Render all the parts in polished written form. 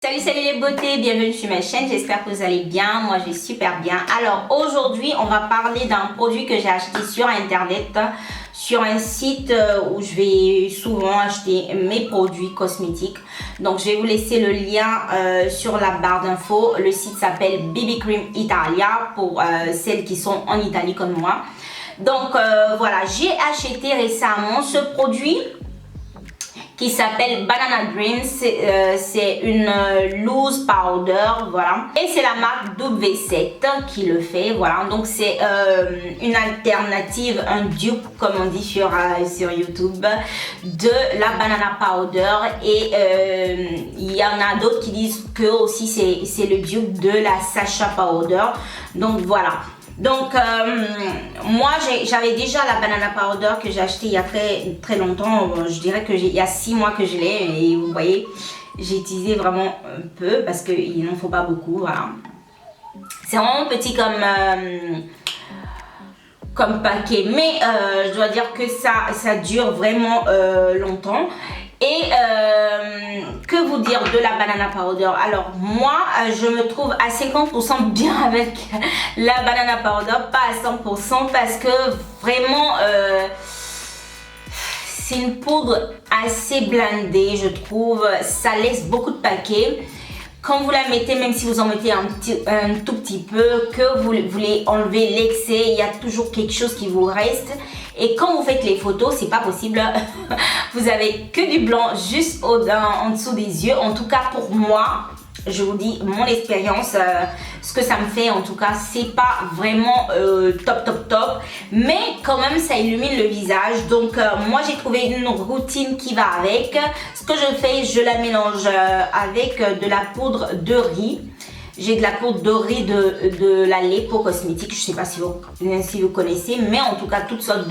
Salut les beautés, bienvenue sur ma chaîne, j'espère que vous allez bien, moi je vais super bien. Alors aujourd'hui on va parler d'un produit que j'ai acheté sur internet, sur un site où je vais souvent acheter mes produits cosmétiques. Donc je vais vous laisser le lien sur la barre d'infos. Le site s'appelle BB Cream Italia pour celles qui sont en Italie comme moi. Donc voilà, j'ai acheté récemment ce produit qui s'appelle Banana Dreams. C'est une loose powder, voilà, et c'est la marque W7 qui le fait, voilà. Donc c'est une alternative, un dupe comme on dit sur YouTube de la banana powder, et il y en a d'autres qui disent que aussi c'est le dupe de la Sacha powder. Donc voilà. Donc moi j'avais déjà la banana powder que j'ai acheté il y a très longtemps. Je dirais que il y a 6 mois que je l'ai, et vous voyez j'ai utilisé vraiment un peu parce qu'il n'en faut pas beaucoup, voilà. C'est vraiment petit comme paquet, mais je dois dire que ça dure vraiment longtemps. Et que vous dire de la banana powder? Alors moi je me trouve à 50% bien avec la banana powder, pas à 100%, parce que vraiment c'est une poudre assez blindée, je trouve. Ça laisse beaucoup de paquets. Quand vous la mettez, même si vous en mettez un tout petit peu, que vous voulez enlever l'excès, il y a toujours quelque chose qui vous reste. Et quand vous faites les photos, c'est pas possible. Vous avez que du blanc juste en dessous des yeux. En tout cas pour moi, je vous dis mon expérience, ce que ça me fait, en tout cas c'est pas vraiment top, mais quand même ça illumine le visage. Donc moi j'ai trouvé une routine qui va avec. Ce que je fais, je la mélange avec de la poudre de riz. J'ai de la poudre de riz de la Lepo Cosmétique. Je sais pas si vous connaissez, mais en tout cas toutes sortes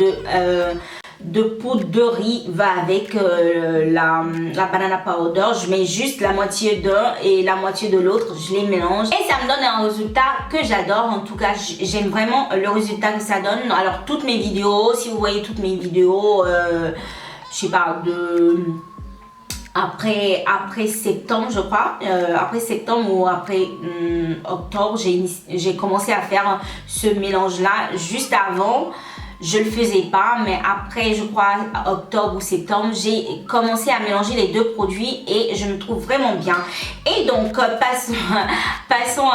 de poudre de riz va avec la banana powder. Je mets juste la moitié d'un et la moitié de l'autre, je les mélange et ça me donne un résultat que j'adore. En tout cas j'aime vraiment le résultat que ça donne. Alors toutes mes vidéos, si vous voyez toutes mes vidéos, je sais pas, après septembre, je crois, après septembre ou après octobre, j'ai commencé à faire ce mélange là. Juste avant je le faisais pas, mais après je crois octobre ou septembre, j'ai commencé à mélanger les deux produits et je me trouve vraiment bien. Et donc passons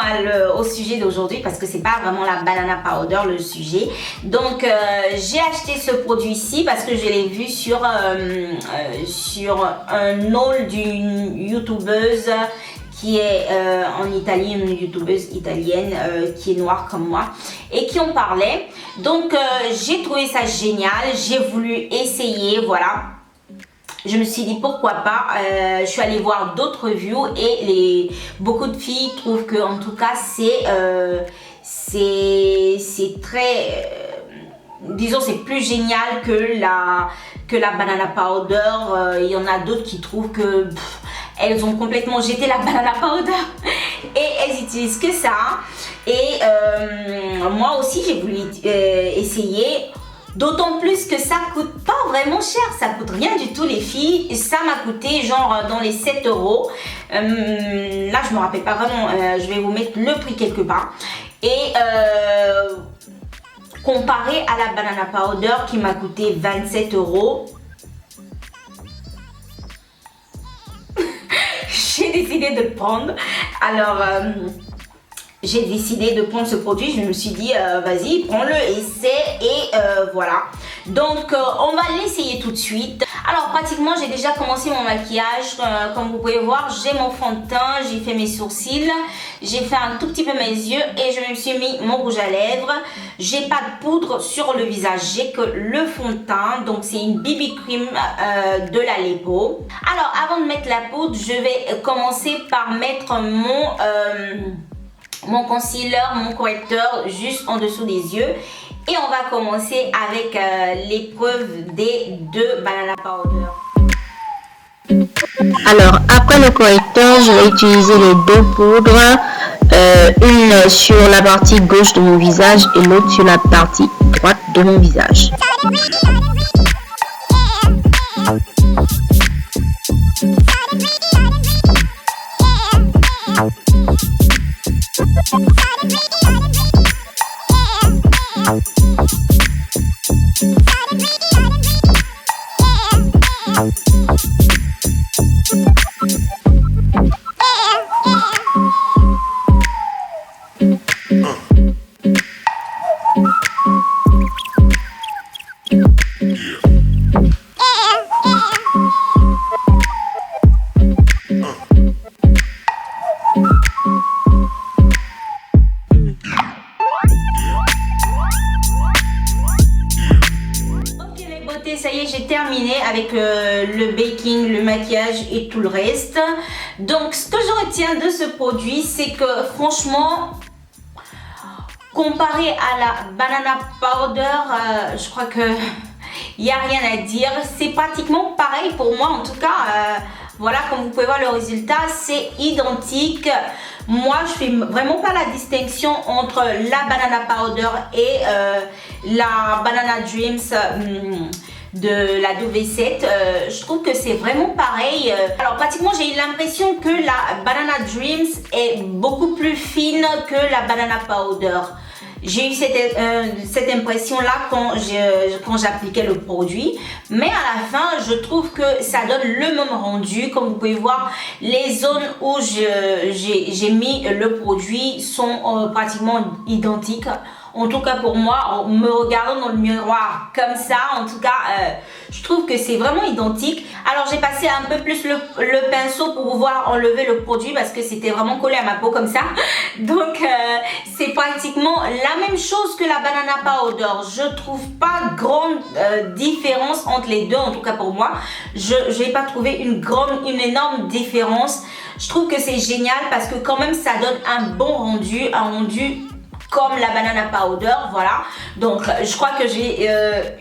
au sujet d'aujourd'hui, parce que c'est pas vraiment la banana powder le sujet. Donc j'ai acheté ce produit-ci parce que je l'ai vu sur un haul d'une youtubeuse qui est en Italie, une youtubeuse italienne qui est noire comme moi et qui en parlait. Donc j'ai trouvé ça génial, j'ai voulu essayer, voilà. Je me suis dit pourquoi pas. Je suis allée voir d'autres reviews et beaucoup de filles trouvent que en tout cas c'est très disons c'est plus génial que la banana powder. Il y en a d'autres qui trouvent que elles ont complètement jeté la banana powder et elles utilisent que ça. Et moi aussi j'ai voulu essayer, d'autant plus que ça coûte pas vraiment cher, ça coûte rien du tout les filles. Ça m'a coûté genre dans les 7 euros. Là je me rappelle pas vraiment, je vais vous mettre le prix quelque part. Et comparé à la banana powder qui m'a coûté 27 euros, j'ai décidé de le prendre. Alors j'ai décidé de prendre ce produit. Je me suis dit vas-y prends-le, essaie, et voilà. Donc on va l'essayer tout de suite. Alors pratiquement j'ai déjà commencé mon maquillage. Comme vous pouvez voir, j'ai mon fond de teint, j'ai fait mes sourcils, j'ai fait un tout petit peu mes yeux et je me suis mis mon rouge à lèvres. J'ai pas de poudre sur le visage, j'ai que le fond de teint. Donc c'est une BB Cream de la Lepo. Alors avant de mettre la poudre, je vais commencer par mettre mon concealer, mon correcteur juste en dessous des yeux. Et on va commencer avec l'épreuve des deux banana powder. Alors après le correcteur, je vais utiliser les deux poudres, une sur la partie gauche de mon visage et l'autre sur la partie droite de mon visage. Ça y est, j'ai terminé avec le baking, le maquillage et tout le reste. Donc ce que je retiens de ce produit, c'est que franchement, comparé à la banana powder, je crois que il n'y a rien à dire. C'est pratiquement pareil pour moi, en tout cas. Voilà, comme vous pouvez voir le résultat, c'est identique. Moi, je fais vraiment pas la distinction entre la banana powder et la banana dreams de la Dove V7. Je trouve que c'est vraiment pareil. Alors pratiquement j'ai eu l'impression que la banana dreams est beaucoup plus fine que la banana powder. J'ai eu cette impression là quand j'appliquais le produit, mais à la fin je trouve que ça donne le même rendu. Comme vous pouvez voir, les zones où j'ai mis le produit sont pratiquement identiques. En tout cas pour moi, en me regardant dans le miroir comme ça, en tout cas, je trouve que c'est vraiment identique. Alors j'ai passé un peu plus le pinceau pour pouvoir enlever le produit parce que c'était vraiment collé à ma peau comme ça. Donc c'est pratiquement la même chose que la banana powder. Je trouve pas grande différence entre les deux, en tout cas pour moi. Je n'ai pas trouvé une énorme différence. Je trouve que c'est génial parce que quand même ça donne un bon rendu, un rendu comme la banana powder, voilà. Donc je crois que j'ai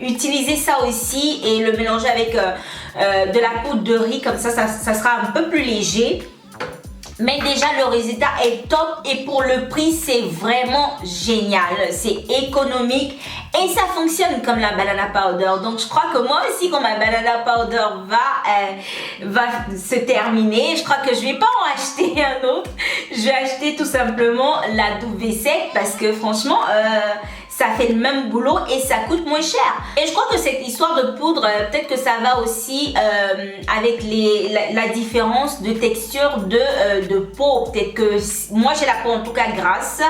utilisé ça aussi et le mélanger avec de la poudre de riz, comme ça sera un peu plus léger. Mais déjà le résultat est top et pour le prix c'est vraiment génial, c'est économique et ça fonctionne comme la banana powder. Donc je crois que moi aussi quand ma banana powder va se terminer, je crois que je vais pas en acheter un autre. Je vais acheter tout simplement la Dove V7 parce que franchement ça fait le même boulot et ça coûte moins cher. Et je crois que cette histoire de poudre, peut-être que ça va aussi avec la différence de texture de peau. Peut-être que moi j'ai la peau en tout cas grasse.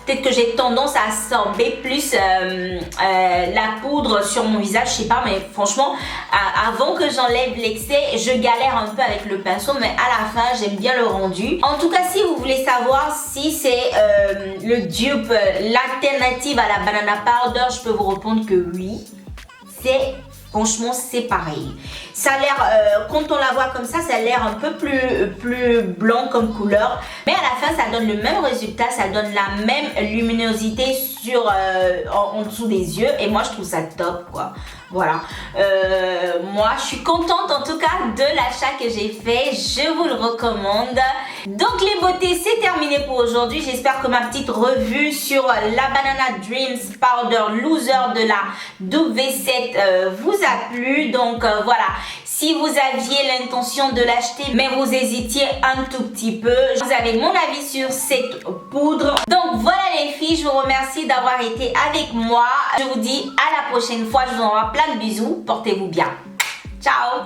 Peut-être que j'ai tendance à absorber plus la poudre sur mon visage, je sais pas, mais franchement, avant que j'enlève l'excès, je galère un peu avec le pinceau, mais à la fin, j'aime bien le rendu. En tout cas, si vous voulez savoir si c'est le dupe, l'alternative à la banana powder, je peux vous répondre que oui. Franchement, c'est pareil. Ça a l'air, quand on la voit comme ça a l'air un peu plus blanc comme couleur. Mais à la fin, ça donne le même résultat. Ça donne la même luminosité en dessous des yeux. Et moi, je trouve ça top, quoi. Voilà. Moi, je suis contente en tout cas de l'achat que j'ai fait. Je vous le recommande. Donc, les beautés, c'est terminé pour aujourd'hui. J'espère que ma petite revue sur la Banana Dreams Powder Loser de la Dove V7 vous a plu. Donc, voilà. Si vous aviez l'intention de l'acheter, mais vous hésitiez un tout petit peu, vous avez mon avis sur cette poudre. Donc voilà les filles, je vous remercie d'avoir été avec moi. Je vous dis à la prochaine fois, je vous envoie plein de bisous. Portez-vous bien. Ciao!